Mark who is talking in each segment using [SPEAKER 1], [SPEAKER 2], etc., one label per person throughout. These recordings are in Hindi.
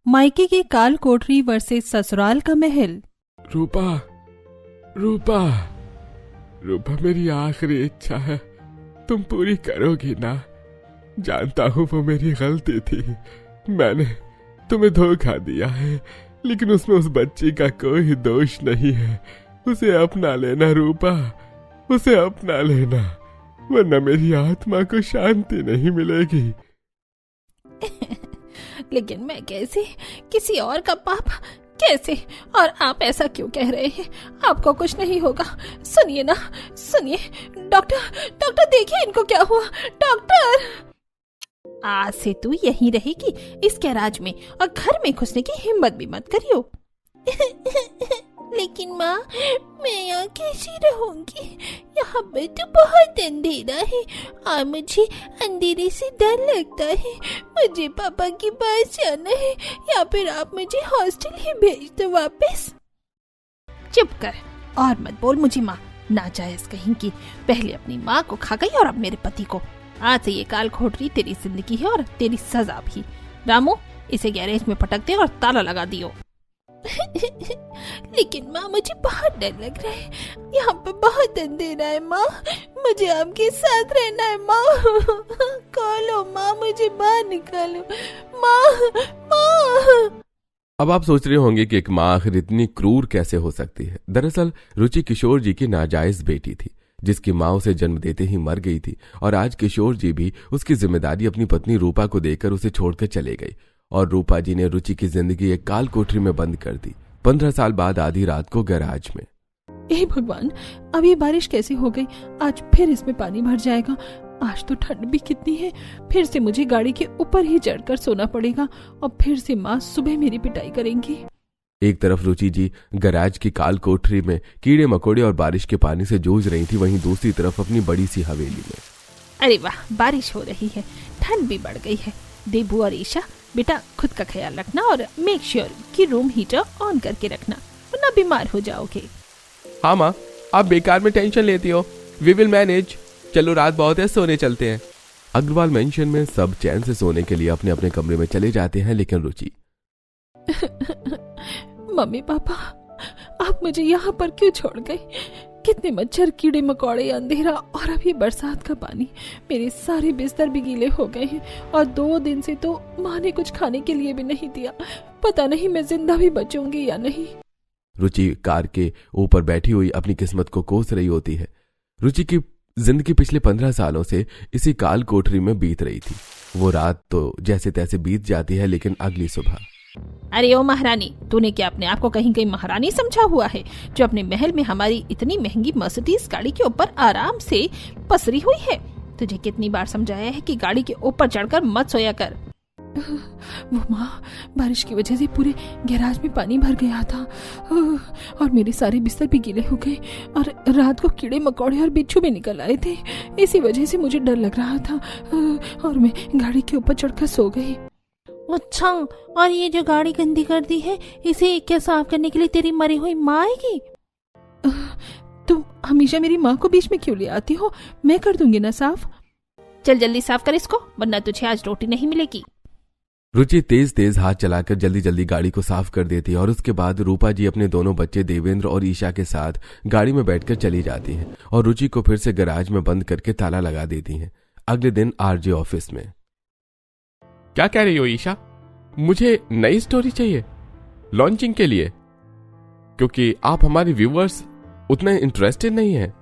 [SPEAKER 1] मायके की काल कोठरी वर्सेस ससुराल का महल।
[SPEAKER 2] रूपा रूपा रूपा, मेरी आखिरी इच्छा है, तुम पूरी करोगी ना? जानता हूँ वो मेरी गलती थी, मैंने तुम्हें धोखा दिया है, लेकिन उसमें उस बच्ची का कोई दोष नहीं है। उसे अपना लेना रूपा, उसे अपना लेना, वरना मेरी आत्मा को शांति नहीं मिलेगी।
[SPEAKER 3] लेकिन मैं कैसे, किसी और का पाप कैसे? और आप ऐसा क्यों कह रहे हैं? आपको कुछ नहीं होगा। सुनिए ना, सुनिए। डॉक्टर देखिए इनको क्या हुआ। डॉक्टर, आज से तू यहीं रहेगी इस गैराज में, और घर में घुसने की हिम्मत भी मत करियो। लेकिन माँ, मैं यहाँ कैसी रहूंगी? यहाँ पे तो बहुत अंधेरा है और मुझे अंधेरे से डर लगता है। मुझे पापा के पास जाना है, या फिर आप मुझे हॉस्टल ही भेज दो वापस। चुप कर और मत बोल मुझे माँ, नाजायज कहीं की। पहले अपनी माँ को खा गई और अब मेरे पति को। आज से ये काल कोठरी तेरी जिंदगी है और तेरी सजा भी। रामू, इसे गैरेज में पटक दे और ताला लगा दियो। लेकिन माँ, मुझे बहुत डर लग रहा है, यहाँ पे बहुत अंधेरा है माँ, मुझे आपके साथ रहना है माँ। खोलो माँ, मुझे बाहर निकालो माँ।
[SPEAKER 2] अब आप सोच रहे होंगे कि एक माँ आखिर इतनी क्रूर कैसे हो सकती है। दरअसल रुचि किशोर जी की नाजायज बेटी थी, जिसकी माँ उसे जन्म देते ही मर गई थी, और आज किशोर जी भी उसकी जिम्मेदारी अपनी पत्नी रूपा को देकर उसे छोड़कर चले गए, और रूपा जी ने रुचि की जिंदगी एक काल कोठरी में बंद कर दी। 15 साल बाद आधी रात को गैराज में।
[SPEAKER 1] हे भगवान, अब ये बारिश कैसे हो गई? आज फिर इसमें पानी भर जाएगा। आज तो ठंड भी कितनी है। फिर से मुझे गाड़ी के ऊपर ही चढ़कर सोना पड़ेगा, और फिर से माँ सुबह मेरी पिटाई करेंगी।
[SPEAKER 2] एक तरफ रुचि जी गैराज की काल कोठरी में कीड़े मकोड़े और बारिश के पानी से जूझ रही थी, वहीं दूसरी तरफ अपनी बड़ी सी हवेली में।
[SPEAKER 3] अरे वाह, बारिश हो रही है, ठंड भी बढ़ गई है। देबू और ईशा, बेटा खुद का ख्याल रखना और मेक श्योर कि रूम हीटर ऑन करके रखना, वरना बीमार हो जाओगे।
[SPEAKER 2] हाँ माँ, आप बेकार में टेंशन लेती हो, वी विल मैनेज। चलो रात बहुत है, सोने चलते हैं। अग्रवाल मेंशन में सब चैन से सोने के लिए अपने अपने कमरे में चले जाते हैं, लेकिन रुचि
[SPEAKER 1] मम्मी पापा, आप मुझे यहाँ पर क्यों छोड़ गए? कितने मच्छर, कीड़े मकोड़े, अंधेरा और अभी बरसात का पानी। मेरे सारे बिस्तर भी गीले हो गए हैं, और 2 दिन से तो माँ ने कुछ खाने के लिए भी नहीं दिया। पता नहीं मैं जिंदा भी बचूंगी या नहीं।
[SPEAKER 2] रुचि कार के ऊपर बैठी हुई अपनी किस्मत को कोस रही होती है। रुचि की जिंदगी पिछले 15 सालों से इसी काल कोठरी में बीत रही थी। वो रात तो जैसे तैसे बीत जाती है, लेकिन अगली सुबह।
[SPEAKER 3] अरे ओ महारानी, तूने क्या अपने आप को कहीं कहीं महारानी समझा हुआ है, जो अपने महल में हमारी इतनी महंगी मर्सिडीज गाड़ी के ऊपर आराम से पसरी हुई है? तुझे कितनी बार समझाया है कि गाड़ी के ऊपर चढ़कर मत सोया कर।
[SPEAKER 1] वो माँ, बारिश की वजह से पूरे गैराज में पानी भर गया था, और मेरे सारे बिस्तर भी गीले हो गए, और रात को कीड़े मकोड़े और बिच्छू भी निकल आए थे। इसी वजह से मुझे डर लग रहा था, और मैं गाड़ी के ऊपर चढ़कर सो गई।
[SPEAKER 3] अच्छा, और ये जो गाड़ी गंदी कर दी है, इसे क्या साफ करने के लिए तेरी मरी हुई माँ आएगी?
[SPEAKER 1] तुम हमेशा मेरी माँ को बीच में क्यों ले आती हो? मैं कर दूंगी ना साफ।
[SPEAKER 3] चल जल्दी साफ कर इसको, वरना तुझे आज रोटी नहीं मिलेगी।
[SPEAKER 2] रुचि तेज तेज हाथ चलाकर जल्दी जल्दी गाड़ी को साफ कर देती है, और उसके बाद रूपा जी अपने दोनों बच्चे देवेंद्र और ईशा के साथ गाड़ी में बैठकर चली जाती हैं, और रुचि को फिर से गैराज में बंद करके ताला लगा देती हैं। अगले दिन आरजे ऑफिस में। क्या कह रही हो ईशा? मुझे नई स्टोरी चाहिए लॉन्चिंग के लिए, क्योंकि आप हमारे व्यूअर्स उतने इंटरेस्टेड नहीं हैं,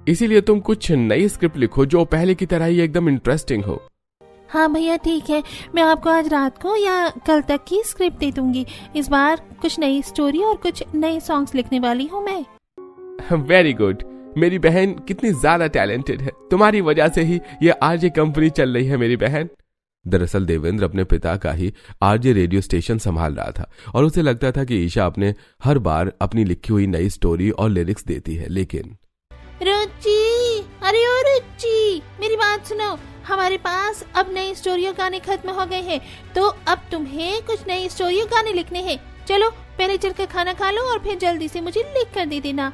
[SPEAKER 2] इसीलिए तुम कुछ नई स्क्रिप्ट लिखो जो पहले की तरह ही एकदम इंटरेस्टिंग हो।
[SPEAKER 3] हाँ भैया ठीक है, मैं आपको आज रात को या कल तक की स्क्रिप्ट दे दूंगी। इस बार कुछ नई स्टोरी और कुछ नए सॉन्ग्स लिखने वाली हूँ मैं।
[SPEAKER 2] वेरी गुड, मेरी बहन कितनी ज्यादा टैलेंटेड है, तुम्हारी वजह से ही ये आरजे कंपनी चल रही है मेरी बहन। दरअसल देवेंद्र अपने पिता का ही आरजे रेडियो स्टेशन संभाल रहा था, और उसे लगता था कि ईशा अपने हर बार अपनी लिखी हुई नई स्टोरी और लिरिक्स देती है, लेकिन
[SPEAKER 3] रुचि, अरे ओ रुचि, मेरी बात सुनो। हमारे पास अब नई स्टोरी और गाने खत्म हो गए हैं, तो अब तुम्हें कुछ नई स्टोरी और गाने लिखने हैं। चलो पहले चलकर खाना खा लो और फिर जल्दी से मुझे लिख कर दे देना।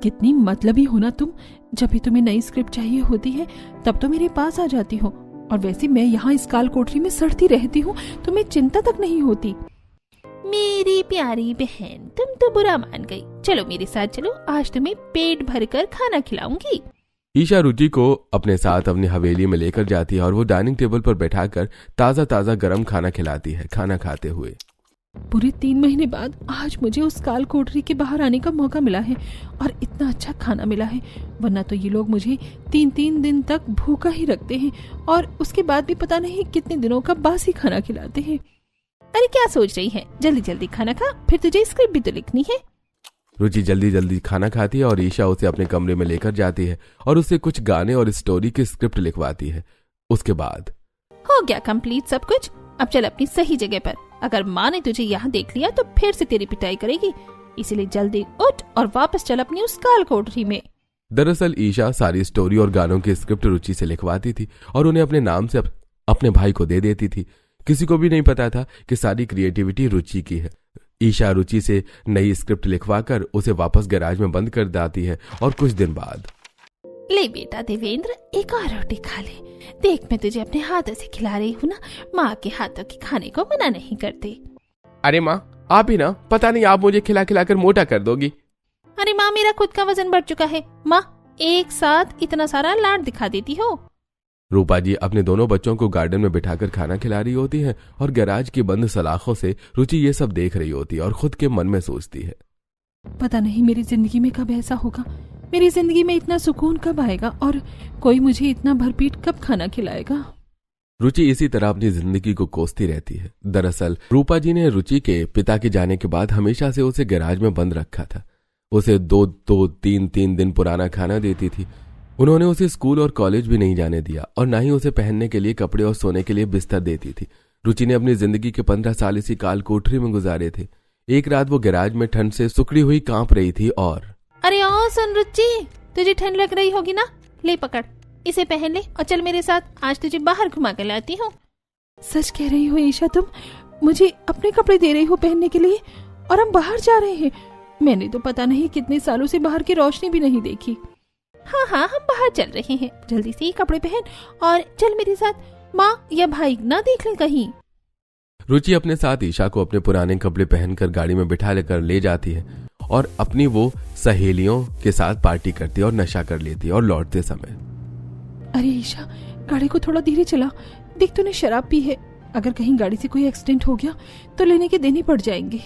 [SPEAKER 1] कितनी मतलबी हो ना तुम। जब भी तुम्हें नई स्क्रिप्ट चाहिए होती है तब तो मेरे पास आ जाती हो, और वैसे मैं यहाँ इस काल कोठरी में सड़ती रहती हूँ, तो मैं चिंता तक नहीं होती।
[SPEAKER 3] मेरी प्यारी बहन, तुम तो बुरा मान गई। चलो मेरे साथ चलो, आज तुम्हें पेट भरकर खाना खिलाऊंगी।
[SPEAKER 2] ईशा रुचि को अपने साथ अपनी हवेली में लेकर जाती है और वो डाइनिंग टेबल पर बैठाकर ताजा ताजा गर्म खाना खिलाती है। खाना खाते हुए
[SPEAKER 1] पूरे 3 महीने बाद आज मुझे उस काल कोठरी के बाहर आने का मौका मिला है और इतना अच्छा खाना मिला है, वरना तो ये लोग मुझे 3-3 दिन तक भूखा ही रखते हैं और उसके बाद भी पता नहीं कितने दिनों का बासी खाना खिलाते हैं।
[SPEAKER 3] अरे क्या सोच रही है, जल्दी जल्दी खाना खा, फिर तुझे स्क्रिप्ट भी तो लिखनी है।
[SPEAKER 2] रुचि जल्दी जल्दी खाना खाती है और ईशा उसे अपने कमरे में लेकर जाती है और उससे कुछ गाने और स्टोरी की स्क्रिप्ट लिखवाती है। उसके बाद
[SPEAKER 3] हो गया कंप्लीट सब कुछ, अब चल अपनी सही जगह पर। अगर माँ ने तुझे यहाँ देख लिया तो फिर से तेरी पिटाई करेगी, इसीलिए जल्दी उठ और वापस चल अपनी उस काल कोठरी में।
[SPEAKER 2] दरअसल ईशा सारी स्टोरी और गानों की स्क्रिप्ट रुचि से लिखवाती थी और उन्हें अपने नाम से अपने भाई को दे देती थी। किसी को भी नहीं पता था कि सारी क्रिएटिविटी रुचि की है। ईशा रुचि से नई स्क्रिप्ट लिखवाकर उसे वापस गैराज में बंद कर देती है और कुछ दिन बाद,
[SPEAKER 3] ले बेटा देवेंद्र, एक और रोटी खा ले। देख मैं तुझे अपने हाथों से खिला रही हूँ ना, माँ के हाथों के खाने को मना नहीं करते।
[SPEAKER 2] अरे माँ आप ही ना, पता नहीं आप मुझे खिला खिला कर मोटा कर दोगी।
[SPEAKER 3] अरे माँ, मेरा खुद का वजन बढ़ चुका है। माँ एक साथ इतना सारा लाड दिखा देती हो।
[SPEAKER 2] रूपा जी अपने दोनों बच्चों को गार्डन में बिठाकर खाना खिला रही होती है और गैराज की बंद सलाखों से रुचि ये सब देख रही होती है और खुद के मन में सोचती है,
[SPEAKER 1] पता नहीं मेरी जिंदगी में कब ऐसा होगा, मेरी जिंदगी में इतना सुकून कब आएगा और कोई मुझे इतना भरपेट कब खाना खिलाएगा।
[SPEAKER 2] रुचि इसी तरह अपनी जिंदगी को कोसती रहती है। दरअसल रूपा जी ने रुचि के पिता के जाने के बाद हमेशा से उसे गैराज में बंद रखा था। उसे 2-3 दिन पुराना खाना देती थी। उन्होंने उसे स्कूल और कॉलेज भी नहीं जाने दिया और ना ही उसे पहनने के लिए कपड़े और सोने के लिए बिस्तर देती थी। रुचि ने अपनी जिंदगी के 15 साल इसी काल कोठरी में गुजारे थे। एक रात वो गैराज में ठंड से सुकड़ी हुई कांप रही थी और
[SPEAKER 3] अरे ओ सुन रुचि, तुझे ठंड लग रही होगी ना, ले पकड़, इसे पहन ले और चल मेरे साथ, आज तुझे बाहर घुमा कर लाती हूँ।
[SPEAKER 1] सच कह रही हो ईशा, तुम मुझे अपने कपड़े दे रही हो पहनने के लिए और हम बाहर जा रहे हैं। मैंने तो पता नहीं कितने सालों से बाहर की रोशनी भी नहीं देखी।
[SPEAKER 3] हाँ हाँ, हम बाहर चल रहे हैं, जल्दी से ये कपड़े पहन और चल मेरे साथ, माँ या भाई ना देख ले कहीं।
[SPEAKER 2] रुचि अपने साथ ईशा को अपने पुराने कपड़े पहनकर गाड़ी में बिठा लेकर ले जाती है और अपनी वो सहेलियों के साथ पार्टी करती है और नशा कर लेती है। और लौटते समय,
[SPEAKER 1] अरे ईशा, गाड़ी को थोड़ा धीरे चला, देख तूने शराब पी है, अगर कहीं गाड़ी से कोई एक्सीडेंट हो गया तो लेने के देने पड़ जाएंगे।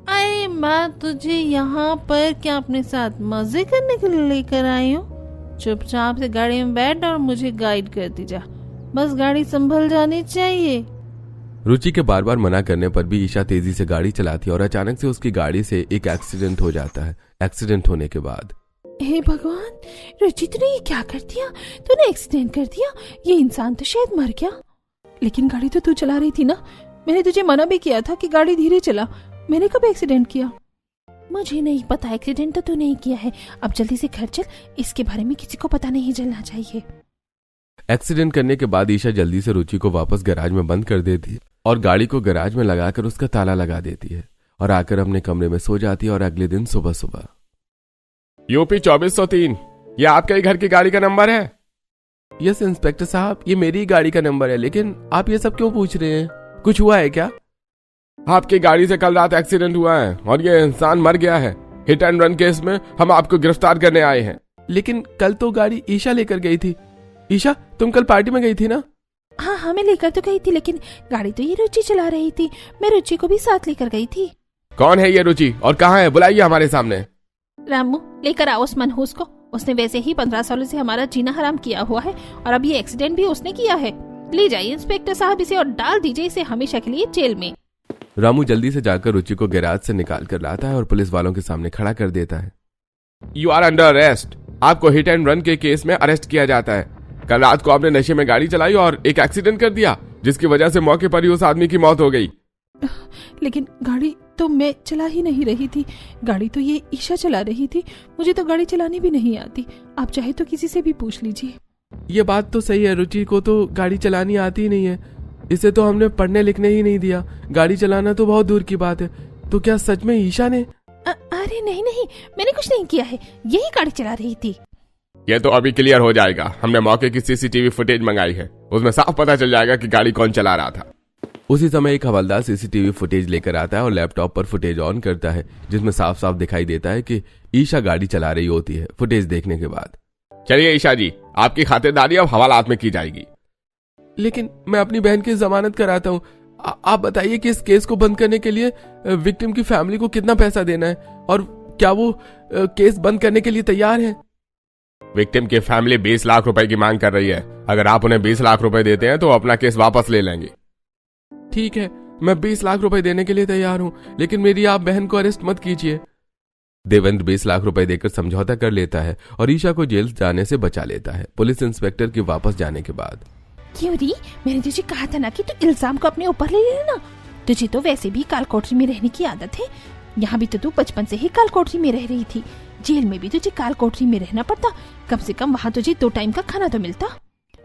[SPEAKER 3] अरे माँ, तुझे यहाँ पर क्या अपने साथ मजे करने के लिए लेकर आई हूँ? चुपचाप से गाड़ी में बैठ और मुझे गाइड करती जा, बस गाड़ी संभल जानी चाहिए।
[SPEAKER 2] रुचि के बार बार मना करने पर भी ईशा तेजी से गाड़ी चलाती है और अचानक से उसकी गाड़ी से एक एक्सीडेंट हो जाता है। एक्सीडेंट होने के बाद,
[SPEAKER 1] हे भगवान, रुचि तूने ये क्या कर दिया? तूने एक्सीडेंट कर दिया, ये इंसान तो शायद मर गया। लेकिन गाड़ी तो तू चला रही थी ना, मैंने तुझे मना भी किया था कि गाड़ी धीरे चला। मैंने कब एक्सीडेंट किया?
[SPEAKER 3] मुझे नहीं पता, एक्सीडेंट तो तू नहीं किया है। अब जल्दी से घर चल, इसके बारे में किसी को पता नहीं चलना चाहिए।
[SPEAKER 2] एक्सीडेंट करने के बाद ईशा जल्दी से रुचि को वापस गैराज में बंद कर देती है और गाड़ी को गैराज में लगाकर उसका ताला लगा देती है और आकर अपने कमरे में सो जाती है। और अगले दिन सुबह सुबह,
[SPEAKER 4] यूपी 2403, ये आपके ही घर की गाड़ी का नंबर है?
[SPEAKER 2] यस इंस्पेक्टर साहब, ये मेरी गाड़ी का नंबर है, लेकिन आप ये सब क्यों पूछ रहे हैं? कुछ हुआ है क्या?
[SPEAKER 4] आपकी गाड़ी से कल रात एक्सीडेंट हुआ है और ये इंसान मर गया है। हिट एंड रन केस में हम आपको गिरफ्तार करने आए हैं।
[SPEAKER 2] लेकिन कल तो गाड़ी ईशा लेकर गई थी। ईशा, तुम कल पार्टी में गई थी ना?
[SPEAKER 3] हाँ हाँ, मैं लेकर तो गई थी, लेकिन गाड़ी तो ये रुचि चला रही थी। मैं रुचि को भी साथ लेकर गई थी।
[SPEAKER 4] कौन है ये रुचि और कहाँ है? बुलाइए हमारे सामने।
[SPEAKER 3] रामू, लेकर आओ उस मनहूस को। उसने वैसे ही 15 सालों से हमारा जीना हराम किया हुआ है और अब ये एक्सीडेंट भी उसने किया है। ले जाइए इंस्पेक्टर साहब इसे और डाल दीजिए इसे हमेशा के लिए जेल में।
[SPEAKER 2] रामू जल्दी से जाकर रुचि को गैराज से निकाल कर लाता है और पुलिस वालों के सामने खड़ा कर देता है।
[SPEAKER 4] You are under arrest. आपको हिट एंड रन के केस में अरेस्ट किया जाता है। कल रात को आपने नशे में गाड़ी चलाई और एक एक्सीडेंट कर दिया, जिसकी वजह से मौके पर ही उस आदमी की मौत हो गई।
[SPEAKER 1] लेकिन गाड़ी तो मैं चला ही नहीं रही थी, गाड़ी तो ये ईशा चला रही थी। मुझे तो गाड़ी चलानी भी नहीं आती। आप चाहे तो किसी से भी पूछ लीजिए।
[SPEAKER 2] ये बात तो सही है, रुचि को तो गाड़ी चलानी आती ही नहीं है। इसे तो हमने पढ़ने लिखने ही नहीं दिया। गाड़ी चलाना तो बहुत दूर की बात है। तो क्या सच में ईशा ने?
[SPEAKER 3] अरे नहीं नहीं, मैंने कुछ नहीं किया है, यही गाड़ी चला रही थी।
[SPEAKER 4] ये तो अभी क्लियर हो जाएगा। हमने मौके की सीसीटीवी फुटेज मंगाई है, उसमें साफ पता चल जाएगा कि गाड़ी कौन चला रहा था।
[SPEAKER 2] उसी समय एक हवलदार सीसीटीवी फुटेज लेकर आता है और लैपटॉप पर फुटेज ऑन करता है, जिसमें साफ साफ दिखाई देता है कि ईशा गाड़ी चला रही होती है। फुटेज देखने के बाद,
[SPEAKER 4] चलिए ईशा जी, आपकी खातिरदारी अब हवालात में की जाएगी।
[SPEAKER 2] लेकिन मैं अपनी बहन की जमानत कराता हूँ। आप बताइए कि इस केस को बंद करने के लिए विक्टिम की फैमिली को कितना पैसा देना है, और क्या वो केस बंद करने के लिए तैयार है?
[SPEAKER 4] विक्टिम की फैमिली 20 लाख रुपए की मांग कर रही है। अगर आप उन्हें 20 लाख रुपए देते हैं तो अपना केस वापस ले लेंगे।
[SPEAKER 2] ठीक है, मैं 20 लाख रुपए देने के लिए तैयार हूँ, लेकिन मेरी आप बहन को अरेस्ट मत कीजिए। देवेंद्र 20 लाख रुपए देकर समझौता कर लेता है और ईशा को जेल जाने से बचा लेता है। पुलिस इंस्पेक्टर के वापस जाने के बाद,
[SPEAKER 3] क्यों री, मैंने तुझे कहा था ना कि तू इल्जाम को अपने ऊपर ले लेना। तुझे तो वैसे भी काल कोठरी में रहने की आदत है। यहाँ भी तो तू बचपन से ही काल कोठरी में रह रही थी। जेल में भी तुझे काल कोठरी में रहना पड़ता, कम से कम वहाँ तुझे 2 टाइम का खाना तो मिलता।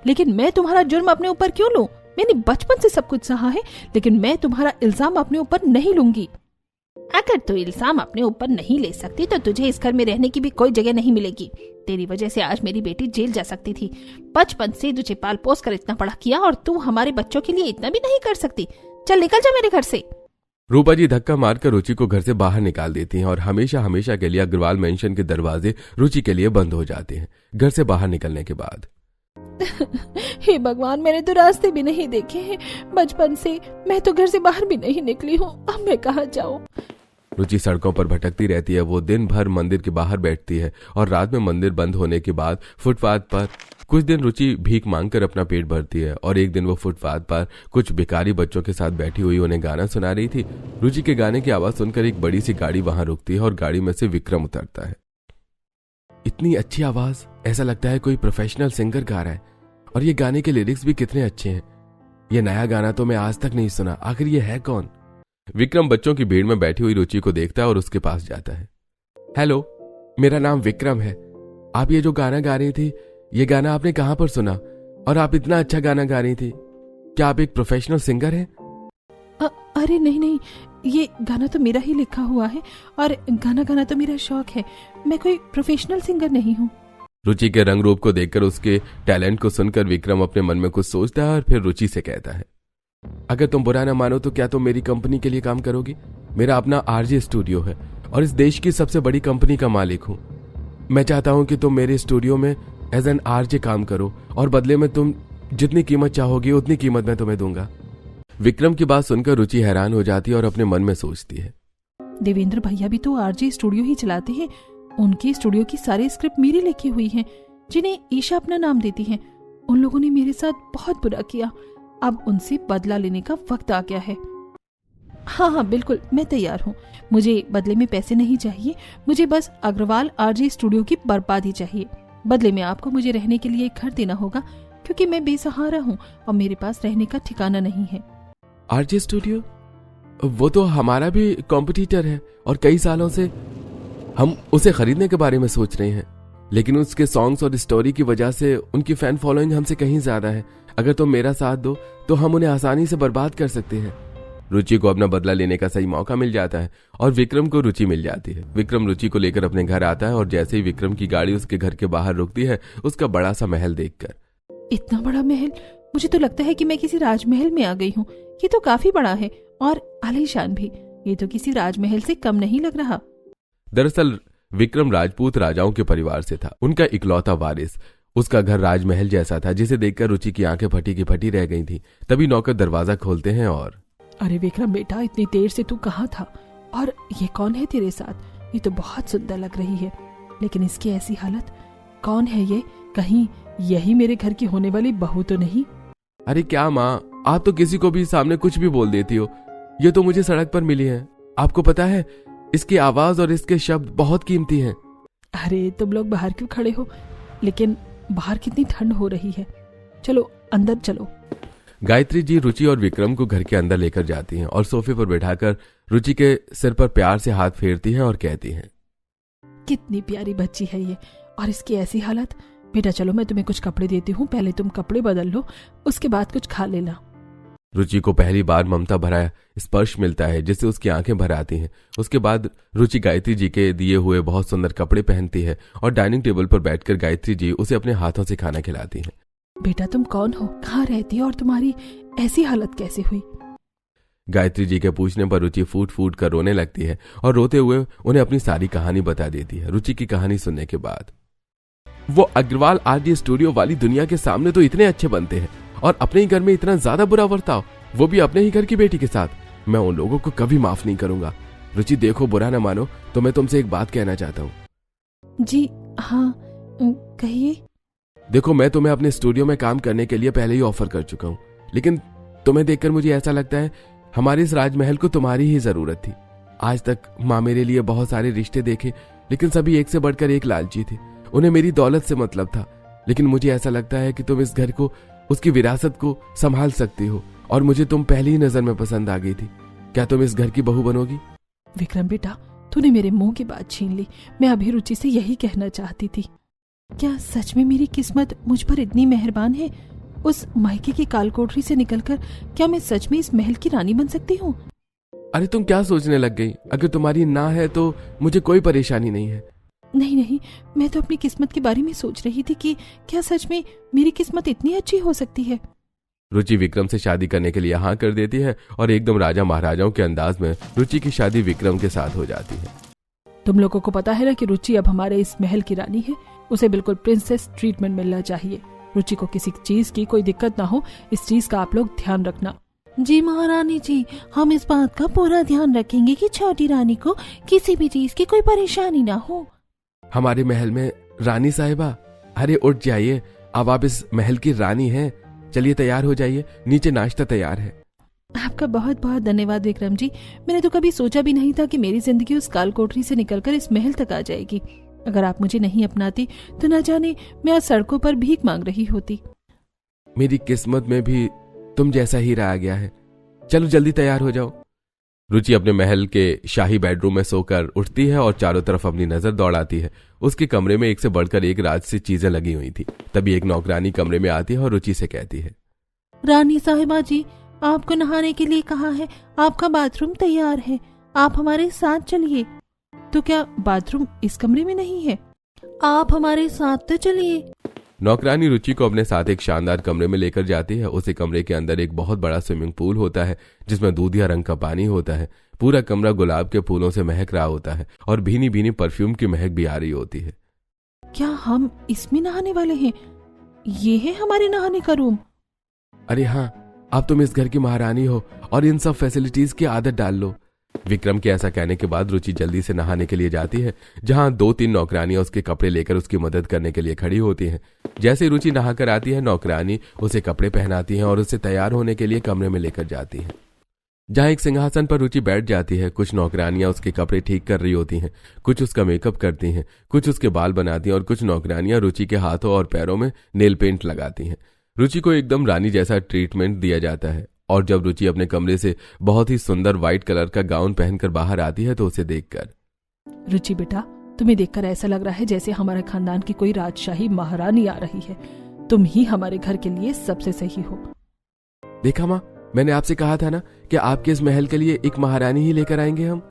[SPEAKER 1] लेकिन मैं तुम्हारा जुर्म अपने ऊपर क्यों लूं? मैंने बचपन से सब कुछ सहा है, लेकिन मैं तुम्हारा इल्जाम अपने ऊपर नहीं लूंगी।
[SPEAKER 3] अगर तू इल्जाम अपने ऊपर नहीं ले सकती तो तुझे इस घर में रहने की भी कोई जगह नहीं मिलेगी। तेरी वजह से आज मेरी बेटी जेल जा सकती थी। बचपन से तुझे पाल पोस कर इतना बड़ा किया और तू हमारे बच्चों के लिए इतना भी नहीं कर सकती। चल निकल जा मेरे घर से।
[SPEAKER 2] रूपा जी धक्का मारकर रुचि को घर से बाहर निकाल देती हैं और हमेशा हमेशा के लिए अग्रवाल मेंशन के दरवाजे रुचि के लिए बंद हो जाते हैं। घर से बाहर निकलने के बाद,
[SPEAKER 1] हे भगवान, मैंने तो रास्ते भी नहीं देखे हैं। बचपन से मैं तो घर से बाहर भी नहीं निकली हूँ। अब मैं कहाँ जाऊँ?
[SPEAKER 2] रुचि सड़कों पर भटकती रहती है। वो दिन भर मंदिर के बाहर बैठती है और रात में मंदिर बंद होने के बाद फुटपाथ पर कुछ दिन रुचि भीख मांगकर अपना पेट भरती है। और एक दिन वो फुटपाथ पर कुछ भिखारी बच्चों के साथ बैठी हुई उन्हें गाना सुना रही थी। रुचि के गाने की आवाज सुनकर एक बड़ी सी गाड़ी वहां रुकती है और गाड़ी में से विक्रम उतरता है। इतनी अच्छी आवाज, ऐसा लगता है कोई प्रोफेशनल सिंगर गा रहा है। और ये गाने के लिरिक्स भी कितने अच्छे हैं। ये नया गाना तो मैं आज तक नहीं सुना। आखिर ये है कौन? विक्रम बच्चों की भीड़ में बैठी हुई रुचि को देखता है और उसके पास जाता है। हेलो, मेरा नाम विक्रम है। आप ये जो गाना गा रही थी, ये गाना आपने कहाँ पर सुना? और आप इतना अच्छा गाना गा रही थी। क्या आप एक प्रोफेशनल सिंगर हैं?
[SPEAKER 1] अरे नहीं, ये गाना तो मेरा ही लिखा हुआ है और गाना गाना तो मेरा शौक है। मैं कोई प्रोफेशनल सिंगर नहीं हूँ।
[SPEAKER 2] रुचि के रंग रूप को देखकर, उसके टैलेंट को सुनकर विक्रम अपने मन में कुछ सोचता है और फिर रुचि से कहता है, अगर तुम बुरा ना मानो तो क्या तुम मेरी कंपनी के लिए काम करोगी? मेरा अपना आरजे स्टूडियो है और इस देश की सबसे बड़ी कंपनी का मालिक हूँ। मैं चाहता हूँ कि तुम मेरे स्टूडियो में एज एन आरजे काम करो और बदले में तुम जितनी कीमत चाहोगी उतनी कीमत मैं तुम्हें दूंगा। विक्रम की बात सुनकर रुचि हैरान हो जाती है और अपने मन में सोचती है,
[SPEAKER 1] देवेंद्र भैया भी तो आरजे स्टूडियो ही चलाते हैं। उनके स्टूडियो की सारी स्क्रिप्ट मेरी लिखी हुई है, जिन्हें ईशा अपना नाम देती है। उन लोगों ने मेरे साथ बहुत बुरा किया। अब उनसे बदला लेने का वक्त आ गया है। हाँ, बिल्कुल, मैं तैयार हूँ। मुझे बदले में पैसे नहीं चाहिए। मुझे बस अग्रवाल आरजे स्टूडियो की बर्बादी चाहिए। बदले में आपको मुझे रहने के लिए एक घर देना होगा, क्योंकि मैं बेसहारा हूँ और मेरे पास रहने का ठिकाना नहीं है।
[SPEAKER 2] RJ studio? वो तो हमारा भी कॉम्पिटिटर है और कई सालों से हम उसे खरीदने के बारे में सोच रहे हैं, लेकिन उसके सॉन्ग्स और स्टोरी की वजह से उनकी फैन फॉलोइंग हमसे कहीं ज्यादा है। अगर तुम मेरा साथ दो तो हम उन्हें आसानी से बर्बाद कर सकते हैं। रुचि को अपना बदला लेने का सही मौका मिल जाता है और विक्रम को रुचि मिल जाती है। विक्रम रुचि को लेकर अपने घर आता है और जैसे ही विक्रम की गाड़ी उसके घर के बाहर रुकती है, उसका बड़ा सा महल देखकर,
[SPEAKER 1] इतना बड़ा महल? मुझे तो लगता है कि मैं किसी राजमहल में आ गई हूँ। ये तो काफी बड़ा है और आलीशान भी। ये तो किसी राजमहल से कम नहीं लग रहा।
[SPEAKER 2] दरअसल विक्रम राजपूत राजाओं के परिवार से था, उनका इकलौता वारिस। उसका घर राजमहल जैसा था, जिसे देखकर रुचि की आंखें फटी की फटी रह गई थी। तभी नौकर दरवाजा खोलते हैं और,
[SPEAKER 1] अरे विक्रम बेटा, इतनी देर से तू कहाँ था? और ये कौन है तेरे साथ? ये तो बहुत सुंदर लग रही है, लेकिन इसकी ऐसी हालत, कौन है ये? कहीं यही मेरे घर की होने वाली बहू तो नहीं?
[SPEAKER 2] अरे क्या माँ, आप तो किसी को भी सामने कुछ भी बोल देती हो। ये तो मुझे सड़क पर मिली है। आपको पता है, इसकी आवाज और इसके शब्द बहुत कीमती हैं।
[SPEAKER 1] अरे तुम लोग बाहर क्यों खड़े हो? लेकिन बाहर कितनी ठंड हो रही है। चलो अंदर चलो।
[SPEAKER 2] गायत्री जी रुचि और विक्रम को घर के अंदर लेकर जाती हैं और सोफे पर बैठाकर रुचि के सिर पर प्यार से हाथ फेरती हैं और कहती हैं,
[SPEAKER 1] कितनी प्यारी बच्ची है ये, और इसकी ऐसी हालत। बेटा चलो, मैं तुम्हें कुछ कपड़े देती हूँ, पहले तुम कपड़े बदल लो, उसके बाद कुछ खा लेना।
[SPEAKER 2] रुचि को पहली बार ममता भरा स्पर्श मिलता है जिससे उसकी आंखें भर आती हैं। उसके बाद रुचि गायत्री जी के दिए हुए बहुत सुंदर कपड़े पहनती है और डाइनिंग टेबल पर बैठकर गायत्री जी उसे अपने हाथों से खाना खिलाती हैं।
[SPEAKER 1] बेटा तुम कौन हो, कहाँ रहती हो और तुम्हारी ऐसी हालत कैसे हुई?
[SPEAKER 2] गायत्री जी के पूछने पर रुचि फूट फूट कर रोने लगती है और रोते हुए उन्हें अपनी सारी कहानी बता देती है। रुचि की कहानी सुनने के बाद, वो अग्रवाल आरडी स्टूडियो वाली दुनिया के सामने तो इतने अच्छे बनते हैं और अपने ही घर में इतना ज्यादा बुरा बर्ताव, वो भी अपने ही घर की बेटी के साथ। मैं उन लोगों को कभी माफ नहीं करूंगा। रुचि देखो, बुरा ना मानो तो मैं तुमसे एक बात कहना चाहता हूँ।
[SPEAKER 1] जी हाँ, कहिए।
[SPEAKER 2] देखो, मैं तुम्हें अपने स्टूडियो में काम करने के लिए पहले ही ऑफर कर चुका हूँ, लेकिन तुम्हें देखकर मुझे ऐसा लगता है हमारे इस राजमहल को तुम्हारी ही जरूरत थी। आज तक माँ मेरे लिए बहुत सारे रिश्ते देखे, लेकिन सभी एक से बढ़कर एक लालची थे। उन्हें मेरी दौलत से मतलब था, लेकिन मुझे ऐसा लगता है कि तुम इस घर को, उसकी विरासत को संभाल सकती हो और मुझे तुम पहली ही नजर में पसंद आ गई थी। क्या तुम इस घर की बहू बनोगी?
[SPEAKER 1] विक्रम बेटा, तूने मेरे मुंह की बात छीन ली। मैं अभी रुचि से यही कहना चाहती थी। क्या सच में मेरी किस्मत मुझ पर इतनी मेहरबान है? उस मायके की कालकोठरी से निकलकर क्या मैं सच में इस महल की रानी बन सकती हूँ?
[SPEAKER 2] अरे तुम क्या सोचने लग गई? अगर तुम्हारी ना है तो मुझे कोई परेशानी नहीं है।
[SPEAKER 1] नहीं नहीं, मैं तो अपनी किस्मत के बारे में सोच रही थी कि क्या सच में मेरी किस्मत इतनी अच्छी हो सकती है।
[SPEAKER 2] रुचि विक्रम से शादी करने के लिए हाँ कर देती है और एकदम राजा महाराजाओं के अंदाज में रुचि की शादी विक्रम के साथ हो जाती है।
[SPEAKER 1] तुम लोगों को पता है ना कि रुचि अब हमारे इस महल की रानी है। उसे बिल्कुल प्रिंसेस ट्रीटमेंट मिलना चाहिए। रुचि को किसी चीज की कोई दिक्कत ना हो, इस चीज का आप लोग ध्यान रखना।
[SPEAKER 3] जी महारानी जी, हम इस बात का पूरा ध्यान रखेंगे कि छोटी रानी को किसी भी चीज की कोई परेशानी ना हो।
[SPEAKER 2] हमारे महल में रानी साहिबा, अरे उठ जाइए, अब आप इस महल की रानी हैं। चलिए तैयार हो जाइए, नीचे नाश्ता तैयार है।
[SPEAKER 1] आपका बहुत बहुत धन्यवाद विक्रम जी। मैंने तो कभी सोचा भी नहीं था कि मेरी जिंदगी उस कालकोठरी से निकलकर इस महल तक आ जाएगी। अगर आप मुझे नहीं अपनाती तो न जाने मैं आज सड़कों पर भीख मांग रही होती।
[SPEAKER 2] मेरी किस्मत में भी तुम जैसा ही रहा गया है। चलो जल्दी तैयार हो जाओ। रुचि अपने महल के शाही बेडरूम में सोकर उठती है और चारों तरफ अपनी नजर दौड़ाती है। उसके कमरे में एक से बढ़कर एक राजसी चीजें लगी हुई थी। तभी एक नौकरानी कमरे में आती है और रुचि से कहती है,
[SPEAKER 3] रानी साहिबा जी, आपको नहाने के लिए कहा है, आपका बाथरूम तैयार है, आप हमारे साथ चलिए।
[SPEAKER 1] तो क्या बाथरूम इस कमरे में नहीं है?
[SPEAKER 3] आप हमारे साथ तो चलिए।
[SPEAKER 2] नौकरानी रुचि को अपने साथ एक शानदार कमरे में लेकर जाती है। उसी कमरे के अंदर एक बहुत बड़ा स्विमिंग पूल होता है जिसमें दूधिया रंग का पानी होता है। पूरा कमरा गुलाब के फूलों से महक रहा होता है और भीनी भीनी परफ्यूम की महक भी आ रही होती है।
[SPEAKER 1] क्या हम इसमें नहाने वाले हैं? ये है हमारे नहाने का रूम?
[SPEAKER 2] अरे हाँ, अब तुम इस घर की महारानी हो और इन सब फैसिलिटीज की आदत डाल लो। विक्रम के ऐसा कहने के बाद रुचि जल्दी से नहाने के लिए जाती है, जहां 2-3 नौकरानियां उसके कपड़े लेकर उसकी मदद करने के लिए खड़ी होती हैं। जैसे रुचि नहाकर आती है, नौकरानी उसे कपड़े पहनाती हैं और उसे तैयार होने के लिए कमरे में लेकर जाती हैं, जहां एक सिंहासन पर रुचि बैठ जाती है। कुछ नौकरानियां उसके कपड़े ठीक कर रही होती हैं, कुछ उसका मेकअप करती हैं, कुछ उसके बाल बनाती हैं और कुछ नौकरानियां रुचि के हाथों और पैरों में नेल पेंट लगाती हैं। रुचि को एकदम रानी जैसा ट्रीटमेंट दिया जाता है और जब रुचि अपने कमरे से बहुत ही सुंदर व्हाइट कलर का गाउन पहनकर बाहर आती है तो उसे देखकर,
[SPEAKER 1] रुचि बेटा, तुम्हें देखकर ऐसा लग रहा है जैसे हमारे खानदान की कोई राजशाही महारानी आ रही है। तुम ही हमारे घर के लिए सबसे सही हो।
[SPEAKER 2] देखा माँ, मैंने आपसे कहा था ना कि आपके इस महल के लिए एक महारानी ही लेकर आएंगे हम।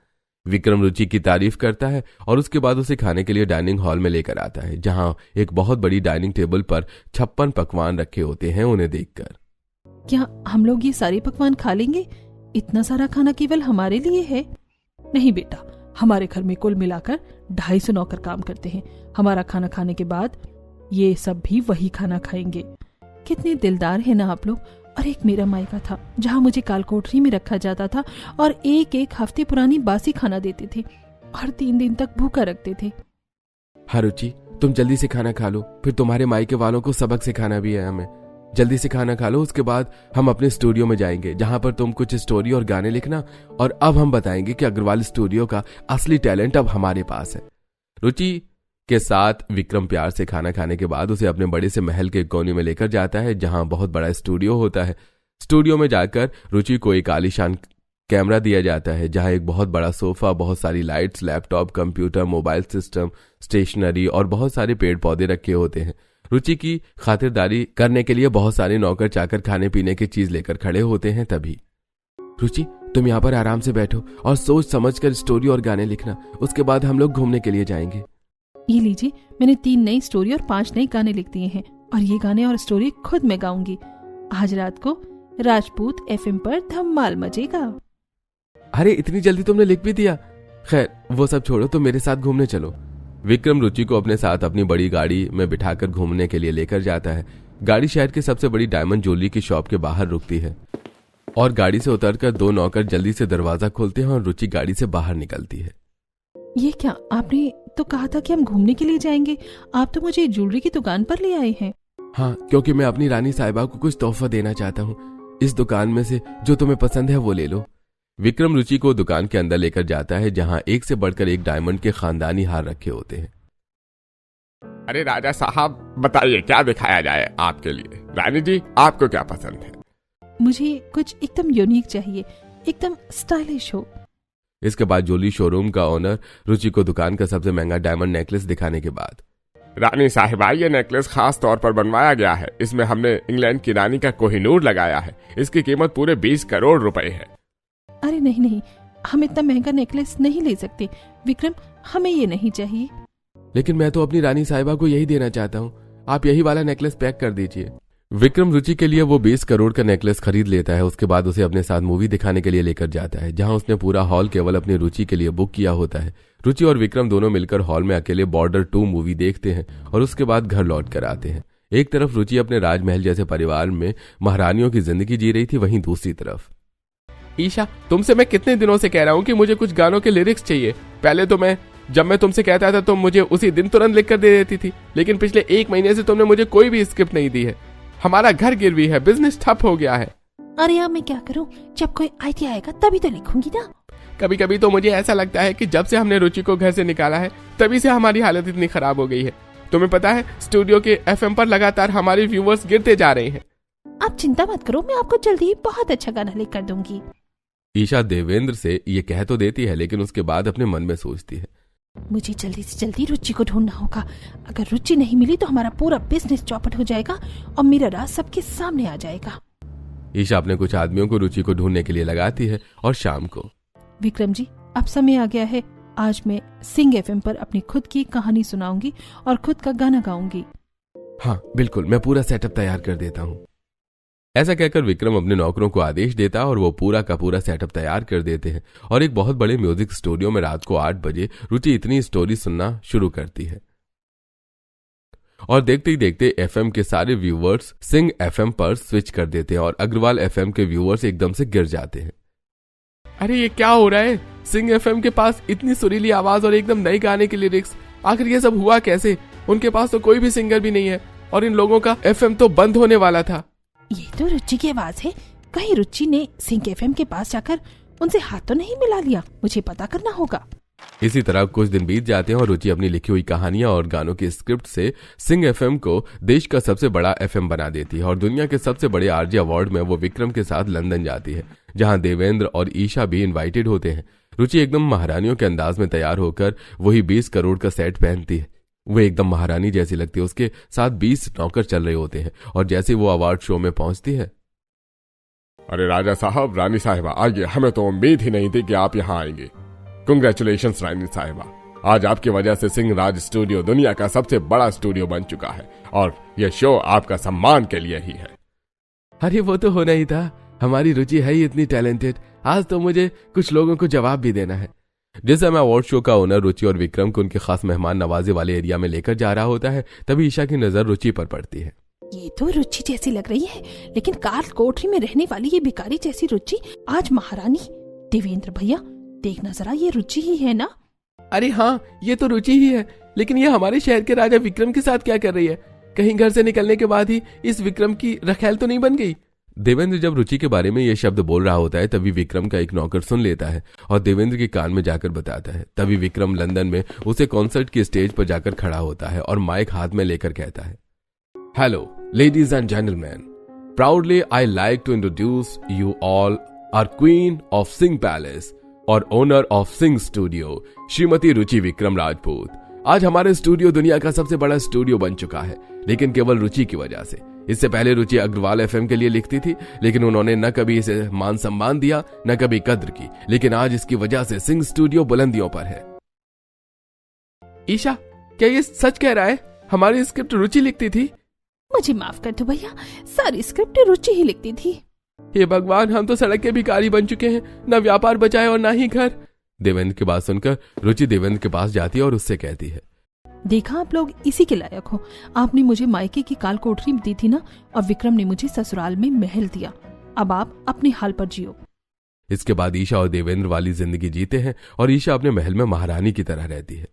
[SPEAKER 2] विक्रम रुचि की तारीफ करता है और उसके बाद उसे खाने के लिए डाइनिंग हॉल में लेकर आता है, जहां एक बहुत बड़ी डाइनिंग टेबल पर 56 पकवान रखे होते हैं। उन्हें देखकर,
[SPEAKER 1] क्या हम लोग ये सारे पकवान खा लेंगे? इतना सारा खाना केवल हमारे लिए है? नहीं बेटा, हमारे घर में कुल मिलाकर 250 नौकर काम करते हैं। हमारा खाना खाने के बाद ये सब भी वही खाना खाएंगे। कितने दिलदार है ना आप लोग। और एक मेरा मायका था जहाँ मुझे कालकोठरी में रखा जाता था और एक हफ्ते पुरानी बासी खाना देते थे और 3 दिन तक भूखा रखते थे।
[SPEAKER 2] हाँ रुचि, तुम जल्दी से खाना खा लो, फिर तुम्हारे मायके वालों को सबक सिखाना भी है हमें। जल्दी से खाना खा लो, उसके बाद हम अपने स्टूडियो में जाएंगे जहां पर तुम कुछ स्टोरी और गाने लिखना, और अब हम बताएंगे कि अग्रवाल स्टूडियो का असली टैलेंट अब हमारे पास है। रुचि के साथ विक्रम प्यार से खाना खाने के बाद उसे अपने बड़े से महल के कोने में लेकर जाता है जहां बहुत बड़ा स्टूडियो होता है। स्टूडियो में जाकर रुचि को एक आलीशान कैमरा दिया जाता है जहां एक बहुत बड़ा सोफा, बहुत सारी lights, laptop, computer, mobile system, stationery और बहुत सारे पेड़ पौधे रखे होते हैं। रुचि की खातिरदारी करने के लिए बहुत सारे नौकर चाकर खाने पीने की चीज लेकर खड़े होते हैं। तभी रुचि, तुम यहाँ पर आराम से बैठो और सोच समझ कर स्टोरी और गाने लिखना, उसके बाद हम लोग घूमने के लिए जाएंगे।
[SPEAKER 1] ये लीजिए, मैंने 3 नई स्टोरी और 5 नए गाने लिख दिए हैं और ये गाने और स्टोरी खुद मैं गाऊंगी। आज रात को राजपूत FM पर धमाल मचेगा।
[SPEAKER 2] अरे इतनी जल्दी तुमने लिख भी दिया? खैर वो सब छोड़ो, तो मेरे साथ घूमने चलो। विक्रम रुचि को अपने साथ अपनी बड़ी गाड़ी में बिठाकर घूमने के लिए लेकर जाता है। गाड़ी शहर की सबसे बड़ी डायमंड ज्वेलरी की शॉप के बाहर रुकती है और गाड़ी से उतरकर 2 नौकर जल्दी से दरवाजा खोलते हैं और रुचि गाड़ी से बाहर निकलती है।
[SPEAKER 1] ये क्या, आपने तो कहा था कि हम घूमने के लिए जाएंगे, आप तो मुझे ज्वेलरी की दुकान पर ले आए हैं।
[SPEAKER 2] हाँ, क्योंकि मैं अपनी रानी साहिबा को कुछ तोहफा देना चाहता हूँ। इस दुकान में से जो तुम्हें पसंद है वो ले लो। विक्रम रुचि को दुकान के अंदर लेकर जाता है जहाँ एक से बढ़कर एक डायमंड के खानदानी हार रखे होते हैं।
[SPEAKER 4] अरे राजा साहब, बताइए क्या दिखाया जाए आपके लिए। रानी जी, आपको क्या पसंद है?
[SPEAKER 1] मुझे कुछ एकदम यूनिक चाहिए, एकदम स्टाइलिश हो।
[SPEAKER 2] इसके बाद ज्वेलरी शोरूम का ओनर रुचि को दुकान का सबसे महंगा डायमंड नेकलेस दिखाने के बाद,
[SPEAKER 4] रानी साहिबा, ये नेकलेस खास तौर पर बनवाया गया है। इसमें हमने इंग्लैंड की रानी का कोहिनूर लगाया है। इसकी कीमत पूरे 20 करोड़ रुपए है।
[SPEAKER 1] अरे नहीं नहीं, हम इतना महंगा नेकलेस नहीं ले सकते विक्रम, हमें ये नहीं चाहिए।
[SPEAKER 2] लेकिन मैं तो अपनी रानी साहिबा को यही देना चाहता हूँ, आप यही वाला नेकलेस पैक कर दीजिए। विक्रम रुचि के लिए वो 20 करोड़ का नेकलेस खरीद लेता है। उसके बाद उसे अपने साथ मूवी दिखाने के लिए लेकर जाता है जहां उसने पूरा हॉल केवल अपनी रुचि के लिए बुक किया होता है। रुचि और विक्रम दोनों मिलकर हॉल में अकेले बॉर्डर 2 मूवी देखते हैं और उसके बाद घर लौट कर आते हैं। एक तरफ रुचि अपने राजमहल जैसे परिवार में महारानियों की जिंदगी जी रही थी, वहीं दूसरी तरफ
[SPEAKER 4] ईशा, तुमसे मैं कितने दिनों से कह रहा हूँ कि मुझे कुछ गानों के लिरिक्स चाहिए। पहले तो जब मैं तुमसे कहता था तो मुझे उसी दिन तुरंत लिख कर दे देती थी, लेकिन पिछले 1 महीने से तुमने मुझे कोई भी स्क्रिप्ट नहीं दी है। हमारा घर गिरवी है, बिजनेस ठप हो गया है।
[SPEAKER 3] अरे यार, मैं क्या करूं, जब कोई आइडिया आएगा तभी तो लिखूंगी ना।
[SPEAKER 4] कभी कभी तो मुझे ऐसा लगता है कि जब से हमने रुचि को घर से निकाला है तभी से हमारी हालत इतनी खराब हो गई है। तुम्हें पता है, स्टूडियो के FM पर लगातार हमारे व्यूवर्स गिरते जा रहे हैं।
[SPEAKER 3] आप चिंता मत करो, मैं आपको जल्दी ही बहुत अच्छा गाना लिख कर दूंगी।
[SPEAKER 2] ईशा देवेंद्र से ये कह तो देती है, लेकिन उसके बाद अपने मन में सोचती है,
[SPEAKER 3] मुझे जल्दी से जल्दी रुचि को ढूंढना होगा। अगर रुचि नहीं मिली तो हमारा पूरा बिजनेस चौपट हो जाएगा और मेरा राज सबके सामने आ जाएगा।
[SPEAKER 2] ईशा अपने कुछ आदमियों को रुचि को ढूंढने के लिए लगाती है और शाम को,
[SPEAKER 1] विक्रम जी, अब समय आ गया है। आज मैं सिंग FM पर अपनी खुद की कहानी सुनाऊंगी और खुद का गाना गाऊंगी।
[SPEAKER 2] हाँ बिल्कुल, मैं पूरा सेटअप तैयार कर देता हूँ। ऐसा कहकर विक्रम अपने नौकरों को आदेश देता और वो पूरा का पूरा सेटअप तैयार कर देते हैं और एक बहुत बड़े म्यूजिक स्टूडियो में रात को 8 बजे रुचि इतनी स्टोरी सुनना शुरू करती है और देखते ही देखते FM के सारे व्यूवर्स सिंग FM पर स्विच कर देते हैं और अग्रवाल FM के व्यूवर्स एकदम से गिर जाते हैं।
[SPEAKER 4] अरे ये क्या हो रहा है? सिंग FM के पास इतनी सुरीली आवाज और एकदम नए गाने के लिरिक्स, आखिर ये सब हुआ कैसे? उनके पास तो कोई भी सिंगर भी नहीं है और इन लोगों का FM तो बंद होने वाला था।
[SPEAKER 3] ये तो रुचि की आवाज है, कहीं रुचि ने सिंग FM के पास जाकर उनसे हाथ तो नहीं मिला लिया? मुझे पता करना होगा।
[SPEAKER 2] इसी तरह कुछ दिन बीत जाते हैं और रुचि अपनी लिखी हुई कहानियां और गानों की स्क्रिप्ट से सिंग FM को देश का सबसे बड़ा FM बना देती है और दुनिया के सबसे बड़े RJ अवार्ड में वो विक्रम के साथ लंदन जाती है जहां देवेंद्र और ईशा भी इनवाइटेड होते हैं। रुचि एकदम महारानियों के अंदाज में तैयार होकर वही 20 करोड़ का सेट पहनती है। वो एकदम महारानी जैसी लगती है। उसके साथ 20 नौकर चल रहे होते हैं और जैसे वो अवार्ड शो में पहुंचती है,
[SPEAKER 4] अरे राजा साहब, रानी साहिबा आइए, हमें तो उम्मीद ही नहीं थी कि आप यहाँ आएंगे। कांग्रेचुलेशंस रानी साहिबा, आज आपकी वजह से सिंह राज स्टूडियो दुनिया का सबसे बड़ा स्टूडियो बन चुका है और यह शो आपका सम्मान के लिए ही है।
[SPEAKER 2] अरे वो तो होना ही था, हमारी रुचि है ही इतनी टैलेंटेड। आज तो मुझे कुछ लोगों को जवाब भी देना है। जिस समय अवार्ड शो का ओनर रुचि और विक्रम को उनके खास मेहमान नवाजे वाले एरिया में लेकर जा रहा होता है, तभी ईशा की नजर रुचि पर पड़ती है।
[SPEAKER 3] ये तो रुचि जैसी लग रही है, लेकिन कार्ल कोठरी में रहने वाली ये भिखारी जैसी रुचि आज महारानी। देवेंद्र भैया, देखना जरा, ये रुचि ही है ना?
[SPEAKER 2] अरे हाँ, ये तो रुचि ही है, लेकिन ये हमारे शहर के राजा विक्रम के साथ क्या कर रही है? कहीं घर से निकलने के बाद ही इस विक्रम की रखैल तो नहीं बन गई? देवेंद्र जब रुचि के बारे में ये शब्द बोल रहा होता है तभी विक्रम का एक नौकर सुन लेता है और देवेंद्र के कान में जाकर बताता है। तभी विक्रम लंदन में उसे कॉन्सर्ट की स्टेज पर जाकर खड़ा होता है और माइक हाथ में लेकर कहता है, hello ladies and gentleman, proudly I like to introduce you all our queen of sing palace और owner of sing studio, Shrimati Ruchi Vikram Rajput. आज हमारे स्टूडियो दुनिया का सबसे बड़ा स्टूडियो बन चुका है, लेकिन केवल रुचि की वजह से। इससे पहले रुचि अग्रवाल एफएम के लिए लिखती थी, लेकिन उन्होंने न कभी इसे मान सम्मान दिया, न कभी कद्र की। लेकिन आज इसकी वजह से सिंह स्टूडियो बुलंदियों पर है। ईशा, क्या ये सच कह रहा है? हमारी स्क्रिप्ट रुचि लिखती थी?
[SPEAKER 1] मुझे माफ कर दो भैया, सारी स्क्रिप्ट रुचि ही लिखती थी।
[SPEAKER 2] हे भगवान, हम तो सड़क के भिखारी बन चुके हैं, न व्यापार बचाए और न ही घर। देवेंद्र की बात सुनकर रुचि देवेंद्र के पास जाती है और उससे कहती है,
[SPEAKER 1] देखा, आप लोग इसी के लायक हो। आपने मुझे मायके की काल कोठरी दी थी ना, और विक्रम ने मुझे ससुराल में महल दिया। अब आप अपने हाल पर जियो।
[SPEAKER 2] इसके बाद ईशा और देवेंद्र वाली जिंदगी जीते हैं और ईशा अपने महल में महारानी की तरह रहती है।